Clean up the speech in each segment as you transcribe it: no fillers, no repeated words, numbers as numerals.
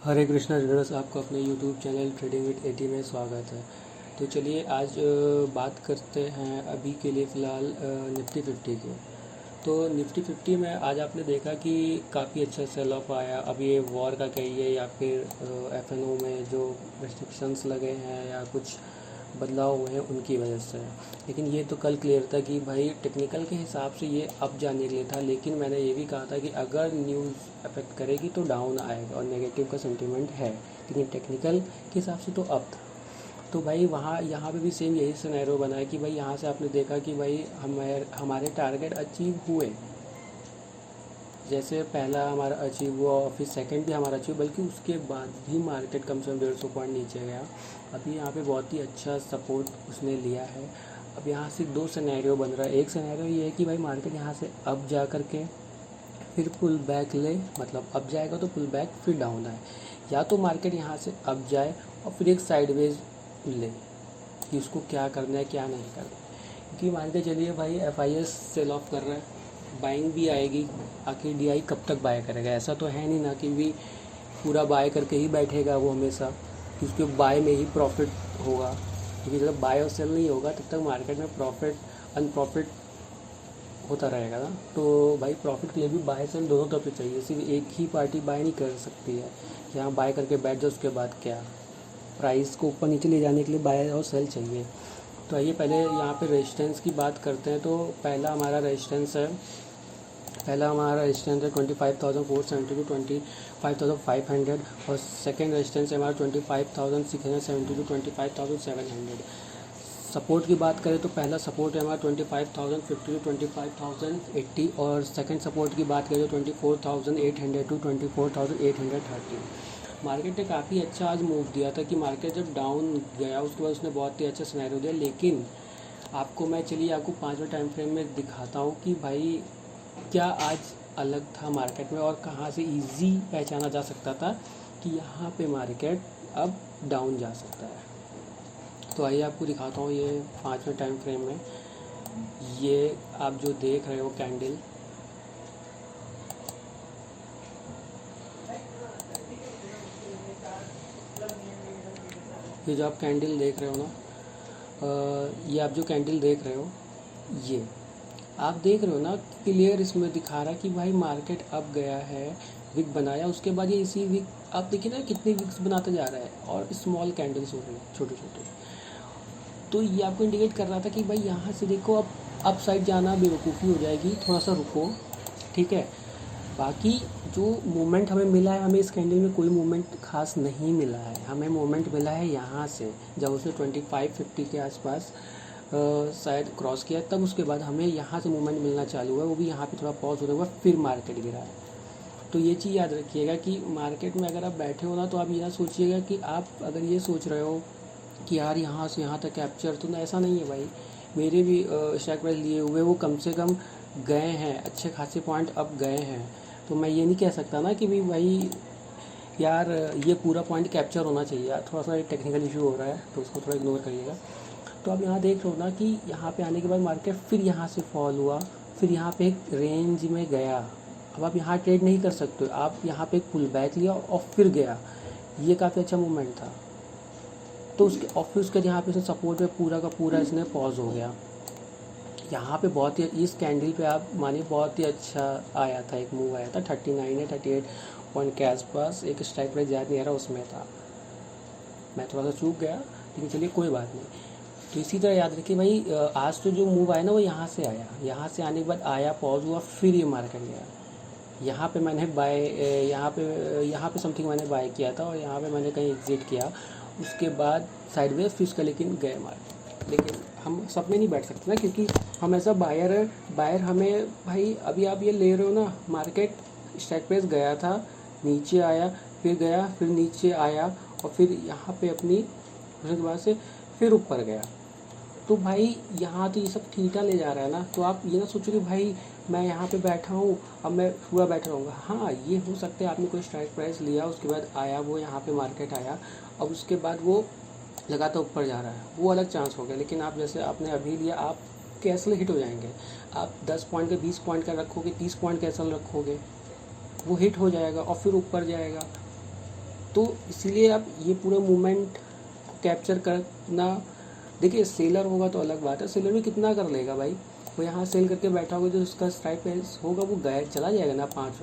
हरे Krishna traders, आपका अपने YouTube channel trading with eighty में स्वागत है। तो चलिए आज बात करते हैं अभी के लिए फ़िलहाल निफ्टी 50 की। तो निफ्टी 50 में आज आपने देखा कि काफ़ी अच्छा सेल ऑफ आया। अब ये वॉर का कहिए या फिर एफएनओ में जो रिस्ट्रिक्शंस लगे हैं या कुछ बदलाव हुए हैं उनकी वजह से। लेकिन ये तो कल क्लियर था कि भाई टेक्निकल के हिसाब से ये अप जाने के लिए था, लेकिन मैंने ये भी कहा था कि अगर न्यूज़ अफेक्ट करेगी तो डाउन आएगा और नेगेटिव का सेंटीमेंट है, लेकिन टेक्निकल के हिसाब से तो अप था। तो भाई वहाँ यहाँ पे भी सेम यही सिनेरियो बना है कि भाई यहाँ से आपने देखा कि भाई हमारे टारगेट अचीव हुए। जैसे पहला हमारा अचीव हुआ और फिर सेकंड भी हमारा अचीव, बल्कि उसके बाद भी मार्केट कम से कम 150 पॉइंट नीचे गया। अभी यहाँ पे बहुत ही अच्छा सपोर्ट उसने लिया है। अब यहाँ से दो सिनेरियो बन रहा है। एक सिनेरियो ये है कि भाई मार्केट यहाँ से अप जा करके फिर पुल बैक ले, मतलब अप जाएगा तो पुल बैक फिर डाउन आए, या तो मार्केट यहाँ से अप जाए और फिर एक साइडवेज ले कि उसको क्या करना है क्या नहीं करना है। क्योंकि मान के चलिए भाई FIS सेल ऑफ कर रहा है, बाइंग भी आएगी, आखिर DI कब तक बाय करेगा? ऐसा तो है नहीं ना कि भी पूरा बाय करके ही बैठेगा वो हमेशा, कि उसके बाय में ही प्रॉफिट होगा। क्योंकि जब बाय और सेल नहीं होगा तब तक मार्केट में प्रॉफिट अनप्रॉफिट होता रहेगा ना। तो भाई प्रॉफिट के लिए भी बाय सेल दोनों तरफ से चाहिए, सिर्फ एक ही पार्टी बाय नहीं कर सकती है। यहाँ बाय करके बैठ जाए उसके बाद क्या, प्राइस को ऊपर नीचे ले जाने के लिए बाय और सेल चाहिए। तो आइए पहले यहाँ पे रेजिस्टेंस की बात करते हैं। तो पहला हमारा रेजिस्टेंस है 25,470 टू 25,500, और सेकेंड रेजिस्टेंस है हमारा 25,670 टू 25,700। सपोर्ट की बात करें तो पहला सपोर्ट है हमारा 25,050 टू 25,080, और सेकंड सपोर्ट की बात करें तो 24,800 टू 24,830। मार्केट ने काफ़ी अच्छा आज मूव दिया था कि मार्केट जब डाउन गया उसके बाद उसने बहुत ही अच्छा सिनेरियो दिया। लेकिन आपको 5वें टाइम फ्रेम में दिखाता हूँ कि भाई क्या आज अलग था मार्केट में और कहाँ से इजी पहचाना जा सकता था कि यहाँ पे मार्केट अब डाउन जा सकता है। तो आइए आपको दिखाता हूँ ये 5वें टाइम फ्रेम में। ये आप जो देख रहे हो कैंडल, ये जो आप कैंडल देख रहे हो ना, ये आप जो कैंडल देख रहे हो, ये आप देख रहे हो ना क्लियर इसमें दिखा रहा है कि भाई मार्केट अब गया है, विक बनाया, उसके बाद ये इसी विक आप देखिए ना कितने विक्स बनाता जा रहा है और स्मॉल कैंडल्स हो रहे हैं छोटे छोटे। तो ये आपको इंडिकेट कर रहा था कि भाई यहाँ से देखो अब अप साइड जाना बेवकूफ़ी हो जाएगी, थोड़ा सा रुको, ठीक है। बाकी जो मूवमेंट हमें मिला है, हमें इस कैंडल में कोई मूवमेंट खास नहीं मिला है। हमें मूवमेंट मिला है यहाँ से जब उसने 2550 के आसपास शायद क्रॉस किया, तब उसके बाद हमें यहाँ से मूवमेंट मिलना चालू हुआ। वो भी यहाँ पे थोड़ा पॉज होने के बाद फिर मार्केट गिरा है। तो ये चीज़ याद रखिएगा कि मार्केट में अगर आप बैठे हो ना, तो आप ये ना सोचिएगा कि आप अगर ये सोच रहे हो कि यार यहाँ से यहाँ तक कैप्चर, तो ना, ऐसा नहीं है भाई। मेरे भी स्ट्राइक प्राइस लिए हुए वो कम से कम गए हैं, अच्छे खासे पॉइंट अब गए हैं। तो मैं ये नहीं कह सकता ना कि भाई यार ये पूरा पॉइंट कैप्चर होना चाहिए। यार थोड़ा सा टेक्निकल इशू हो रहा है तो उसको थोड़ा इग्नोर करिएगा। तो आप यहाँ देख रहे हो ना कि यहाँ पे आने के बाद मार्केट फिर यहाँ से फॉल हुआ, फिर यहाँ पे एक रेंज में गया। अब आप यहाँ ट्रेड नहीं कर सकते, आप यहाँ पे एक पुल बैक लिया और फिर गया। ये काफ़ी अच्छा मूवमेंट था। तो उसके और फिर उसके यहाँ पे सपोर्ट पे पूरा का पूरा इसने पॉज हो गया। यहाँ पे बहुत ही इस कैंडल पे आप मानिए बहुत ही अच्छा आया था, एक मूव आया था 39 या 38 पॉइंट के आसपास। एक स्ट्राइक प्राइस याद नहीं आ रहा उसमें था, मैं थोड़ा सा चूक गया, लेकिन चलिए कोई बात नहीं। तो इसी तरह याद रखिए भाई, आज तो जो मूव आया ना वो यहाँ से आया, यहाँ से आने के बाद आया, पॉज हुआ, फिर ये मार्केट गया। यहाँ पे मैंने यहाँ पे समथिंग मैंने बाय किया था और यहाँ पे मैंने कहीं एग्जिट किया। उसके बाद साइडवेज फिर उसका लेकिन गए मार्केट। लेकिन हम सब में नहीं बैठ सकते ना, क्योंकि हम ऐसा बायर हमें भाई अभी आप ये ले रहे हो ना, मार्केट स्ट्राइक प्राइस गया था, नीचे आया, फिर गया, फिर नीचे आया और फिर यहाँ पे अपनी उसके बाद से फिर ऊपर गया। तो भाई यहाँ तो ये सब थीटा ले जा रहा है ना। तो आप ये ना सोचो कि भाई मैं यहाँ पे बैठा हूँ, अब मैं पूरा बैठा रहूँगा। हाँ, ये हो सकता है आपने कोई स्ट्राइक प्राइस लिया, उसके बाद आया वो यहाँ पे मार्केट आया, अब उसके बाद वो लगातार ऊपर जा रहा है, वो अलग चांस हो गया। लेकिन आप जैसे आपने अभी लिया, आप कैसल हिट हो जाएंगे। आप 10 पॉइंट का 20 पॉइंट का रखोगे, 30 पॉइंट कैसल रखोगे, वो हिट हो जाएगा और फिर ऊपर जाएगा। तो इसीलिए आप ये पूरा मूवमेंट कैप्चर करना। देखिए सेलर होगा तो अलग बात है, सेलर भी कितना कर लेगा भाई, वो यहाँ सेल करके बैठा होगा, जो उसका स्ट्राइक प्राइस होगा वो गया चला जाएगा ना 5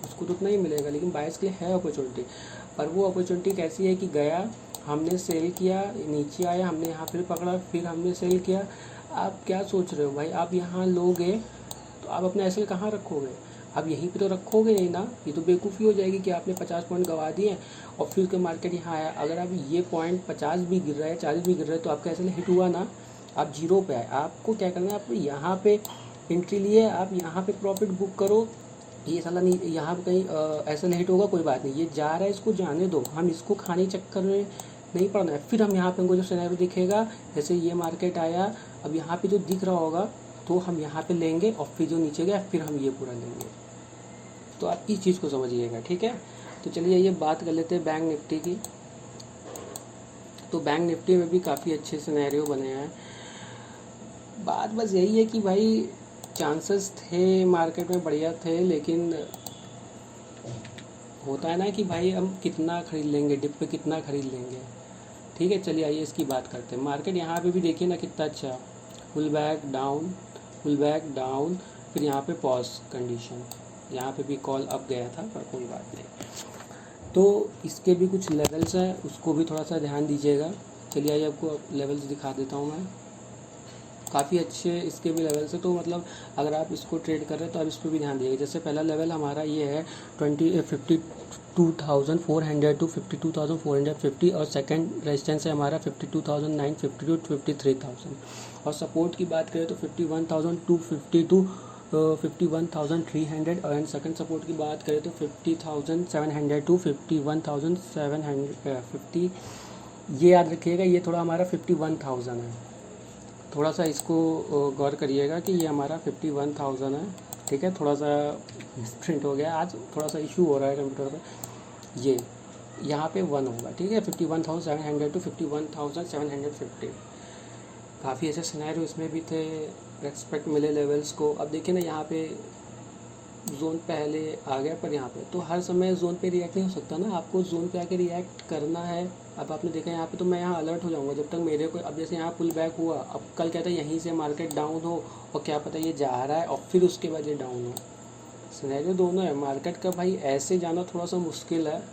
उसको तो उतना ही मिलेगा। लेकिन बायर्स के लिए है अपॉर्चुनिटी, पर वो अपॉर्चुनिटी कैसी है कि गया, हमने सेल किया, नीचे आया, हमने यहाँ फिर पकड़ा, फिर हमने सेल किया। आप क्या सोच रहे हो भाई, आप यहाँ लोगे तो आप अपना एसएल कहाँ रखोगे, आप यहीं पे तो रखोगे नहीं ना। ये तो बेवकूफ़ी हो जाएगी कि आपने 50 पॉइंट गवा दिए और फिर उसके मार्केट यहाँ आया। अगर आप ये पॉइंट 50 भी गिर रहा है, 40 भी गिर रहा है, तो आपका एसएल हिट हुआ ना, आप जीरो पे आए। आपको क्या करना है, आपको यहाँ पे एंट्री लिए, आप यहाँ पे प्रॉफिट बुक करो। ये साला नहीं, यहाँ पे कहीं एसएल हिट होगा, कोई बात नहीं, ये जा रहा है, इसको जाने दो, हम इसको खाने चक्कर में नहीं पड़ना है। फिर हम यहाँ पे हमको जो सिनेरियो दिखेगा, जैसे ये मार्केट आया, अब यहाँ पे जो दिख रहा होगा तो हम यहाँ पे लेंगे, और फिर जो नीचे गया फिर हम ये पूरा लेंगे। तो आप इस चीज़ को समझिएगा, ठीक है। तो चलिए ये बात कर लेते हैं बैंक निफ्टी की। तो बैंक निफ्टी में भी काफ़ी अच्छे सिनेरियो बने हैं। बात बस यही है कि भाई चांसेस थे मार्केट में, बढ़िया थे, लेकिन होता है ना कि भाई हम कितना खरीद लेंगे, डिप पे कितना खरीद लेंगे। ठीक है, चलिए आइए इसकी बात करते हैं। मार्केट यहाँ पे भी देखिए ना कितना अच्छा, pull back down, pull back down, फिर यहाँ पे पॉज कंडीशन, यहाँ पे भी कॉल अप गया था, पर कोई बात नहीं। तो इसके भी कुछ लेवल्स हैं, उसको भी थोड़ा सा ध्यान दीजिएगा। चलिए आइए आपको लेवल्स दिखा देता हूँ मैं। काफ़ी अच्छे इसके भी लेवल्स है, तो मतलब अगर आप इसको ट्रेड कर रहे हैं तो आप इस पर भी ध्यान दीजिएगा। जैसे पहला लेवल हमारा ये है 52,400 टू 52,450, और सेकंड रेजिस्टेंस है हमारा 52,950 टू 53,000। और सपोर्ट की बात करें तो 51,250 टू 51,300, और सेकंड सपोर्ट की बात करें तो 50,700 टू 51,750। ये याद रखिएगा, ये थोड़ा हमारा 51,000 है, थोड़ा सा इसको गौर करिएगा कि ये हमारा 51,000 है। ठीक है, थोड़ा सा मिसप्रिंट हो गया, आज थोड़ा सा इशू हो रहा है कंप्यूटर पे। ये यहाँ पे 1 होगा, ठीक है, 51,700 टू 51,750। काफ़ी ऐसे सिनेरियो इसमें भी थे, रेस्पेक्ट मिले लेवल्स को। अब देखिए ना, यहाँ पे जोन पहले आ गया, पर यहाँ पे तो हर समय जोन पे रिएक्ट नहीं हो सकता ना, आपको जोन पे आके रिएक्ट करना है। अब आपने देखा यहाँ पे, तो मैं यहाँ अलर्ट हो जाऊँगा जब तक मेरे को, अब जैसे यहाँ पुल बैक हुआ, अब कल कहता है यहीं से मार्केट डाउन हो, और क्या पता ये जा रहा है और फिर उसके बाद ये डाउन हो। सिनेरियो दोनों है मार्केट का भाई, ऐसे जाना थोड़ा सा मुश्किल है,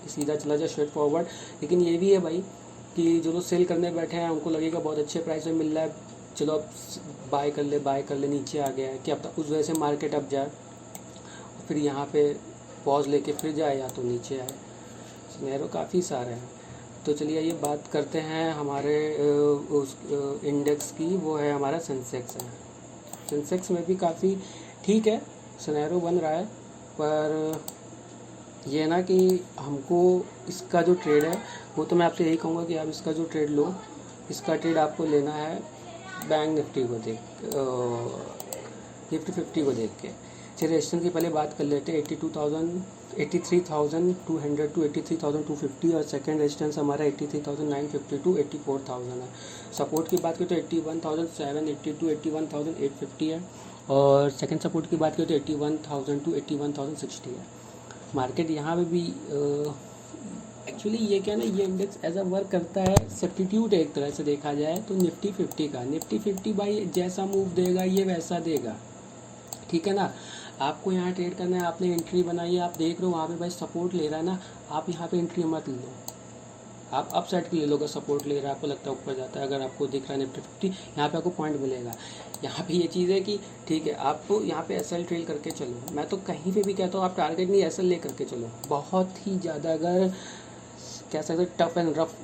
सीधा चला जाए स्ट्रेट फॉरवर्ड। लेकिन ये भी है भाई कि जो लोग सेल करने बैठे हैं उनको लगेगा बहुत अच्छे प्राइस में मिल रहा है, चलो अब बाय कर ले, नीचे आ गया है, क्या पता उस वजह से मार्केट अब जाए, फिर यहाँ पे पॉज लेके फिर जाए, या तो नीचे आए। सिनेरियो काफ़ी सारे हैं। तो चलिए ये बात करते हैं हमारे उस इंडेक्स की, वो है हमारा सेंसेक्स है। सेंसेक्स में भी काफ़ी ठीक है सिनेरियो बन रहा है, पर ये ना कि हमको इसका जो ट्रेड है, वो तो मैं आपसे यही कहूँगा कि आप इसका जो ट्रेड लो, इसका ट्रेड आपको लेना है बैंक निफ्टी को देख, निफ्टी 50 को देख के। चलिए रेजिस्टेंस की पहले बात कर लेते हैं, 83,200 टू 83,250, और सेकंड रेजिस्टेंस हमारा 83,950 टू 84,000 है। सपोर्ट की बात करें तो 81,780 टू 81,850 है, और सेकंड सपोर्ट की बात करें तो 81,000 टू 81,060 है। मार्केट यहाँ पे भी एक्चुअली ये क्या ना, ये इंडेक्स एज अ वर्क करता है, सब्स्टिट्यूट एक तरह से देखा जाए तो निफ्टी 50 का। निफ्टी 50 भाई जैसा मूव देगा ये वैसा देगा, ठीक है ना। आपको यहाँ ट्रेड करना है, आपने एंट्री बनाई है, आप देख रहे हो वहाँ पे भाई सपोर्ट ले रहा है ना, आप यहाँ पे एंट्री मत लो, आप अप साइड के ले लो। अगर सपोर्ट ले रहा है, आपको लगता है ऊपर जाता है, अगर आपको दिख रहा है निफ्टी 50, यहाँ पे आपको पॉइंट मिलेगा। यहाँ पे ये चीज़ है कि ठीक है, आपको यहाँ पे एसएल ट्रेल करके चलो। मैं तो कहीं पे भी कहता हूँ आप टारगेट नहीं एसएल ले करके चलो। बहुत ही ज़्यादा अगर कह सकते टफ एंड रफ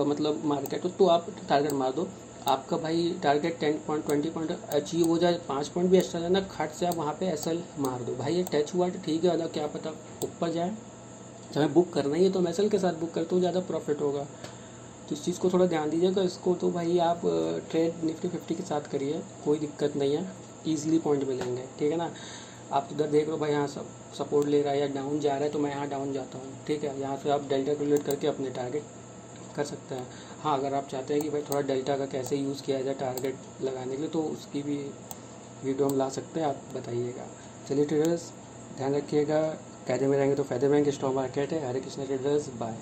मतलब मार्केट हो तो आप टारगेट मार दो। आपका भाई टारगेट 10 पॉइंट 20 पॉइंट अचीव हो जाए, 5 पॉइंट भी एक्स्ट्रा जाना, खट से आप वहाँ पे एसएल मार दो। भाई ये टच हुआ तो ठीक है ना, क्या पता ऊपर जाए। जब हमें बुक करना ही है तो हम एसएल के साथ बुक करते हो, ज़्यादा प्रॉफिट होगा। तो इस चीज़ को थोड़ा ध्यान दीजिएगा। इसको तो भाई आप ट्रेड निफ्टी 50 के साथ करिए, कोई दिक्कत नहीं है, ईजिली पॉइंट मिलेंगे, ठीक है ना। आप इधर देख लो भाई, यहाँ सब सपोर्ट ले रहा है या डाउन जा रहा है, तो मैं यहाँ डाउन जाता हूँ, ठीक है। यहाँ से आप डेल्टा कैलकुलेट करके अपने टारगेट कर सकते हैं। हाँ, अगर आप चाहते हैं कि भाई थोड़ा डेल्टा का कैसे यूज़ किया जाए टारगेट लगाने के लिए, तो उसकी भी वीडियो हम ला सकते हैं, आप बताइएगा। चलिए ट्रेडर्स, ध्यान रखिएगा, कायदे में रहेंगे तो फायदे में रहेंगे। स्टॉक मार्केट है। हरे कृष्णा ट्रेडर्स, बाय।